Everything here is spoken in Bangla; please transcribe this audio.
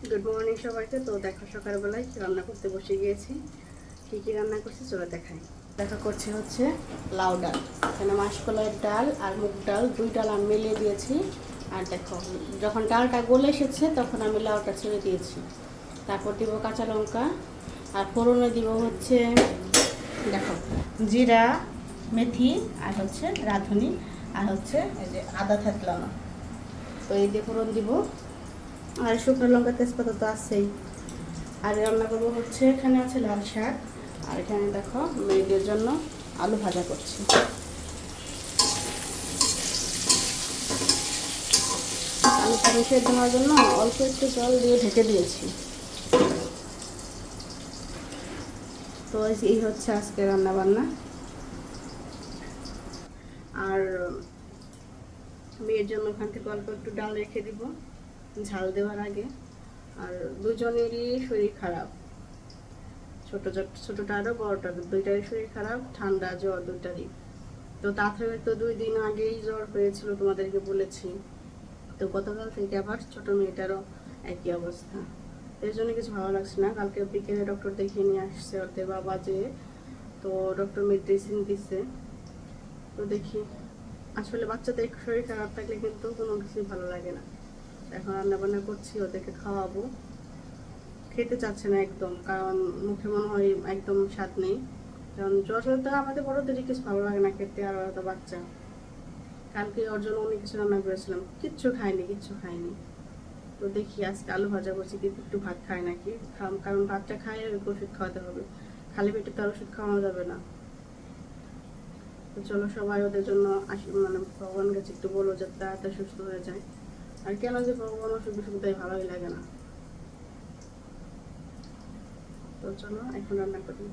গুড মর্নিং সবাইকে। তো দেখো সকালবেলায় রান্না করতে বসে গিয়েছি। কী কী রান্না করছি চলো দেখাই। দেখা করছি হচ্ছে লাউ ডাল, এখানে মাসকলাইয়ের ডাল আর মুগ ডাল, দুই ডাল আমি মিলিয়ে দিয়েছি। আর দেখো যখন ডালটা গলে এসেছে তখন আমি লাউটা ছেড়ে দিয়েছি। তারপর দিব কাঁচা লঙ্কা আর ফোড়নে দিব হচ্ছে দেখো জিরা, মেথি আর হচ্ছে রাঁধুনি আর হচ্ছে এই যে আদা থেতলানো। তো এই দিয়ে ফোড়ন দিব আর শুকনো লঙ্কা তেজপাতা তো আছেই। আর রান্না করবো হচ্ছে এখানে আছে লাল শাক আর এখানে দেখো মেয়েদের জন্য আলু ভাজা করছি। আলুটা সেদ্ধ হওয়ার জন্য অল্প একটু জল দিয়ে ঢেকে দিয়েছি। তো এই হচ্ছে আজকে রান্না বান্না। আর মেয়ের জন্য ওখান থেকে অল্প একটু ডাল রেখে দিব ঝাল দেওয়ার আগে। আর দুজনেরই শরীর খারাপ, ছোটটা আরও বড়টা, দুইটারই শরীর খারাপ, ঠান্ডা জ্বর দুইটারই। তো তাড়াতাড়ি তো 2 দিন আগেই জ্বর হয়েছিল, তোমাদেরকে বলেছি। তো গতকাল থেকে আবার ছোট মেয়েটারও একই অবস্থা। এর জন্য কিছু ভালো লাগছে না। কালকে বিকেলে ডক্টর দেখিয়ে নিয়ে আসছে ওদের বাবা যে, তো ডক্টর মেডিসিন দিচ্ছে। তো দেখি, আসলে বাচ্চাদের শরীর খারাপ থাকলে কিন্তু কোনো কিছুই ভালো লাগে না। এখন রান্নাবান্না করছি, ওদেরকে খাওয়াবো। খেতে চাচ্ছে না একদম, কারণ মুখে মনে হয় একদম স্বাদ নেই। কারণ জ্বর হলে তো আমাদের বড়দেরই কিছু ভালো লাগে না খেতে, আর ওরা তো বাচ্চা। কালকে ওর জন্য অনেক কিছু রান্না করেছিলাম, কিচ্ছু খায়নি। তো দেখি আজকে আলু ভাজা করছি, কিন্তু একটু ভাত খায় নাকি, কারণ ভাতটা খায় ওষুধ খাওয়াতে হবে, খালি পেটে তো আর ওষুধ খাওয়ানো যাবে না। তো চলো সবাই ওদের জন্য ভগবানের কাছে একটু বলো যাতে তাড়াতাড়ি সুস্থ হয়ে যায়। আর কেন যে ভগবান অসুখ বিসুখ দেয় ভালোই লাগে না। তো চলো এখন রান্না করি।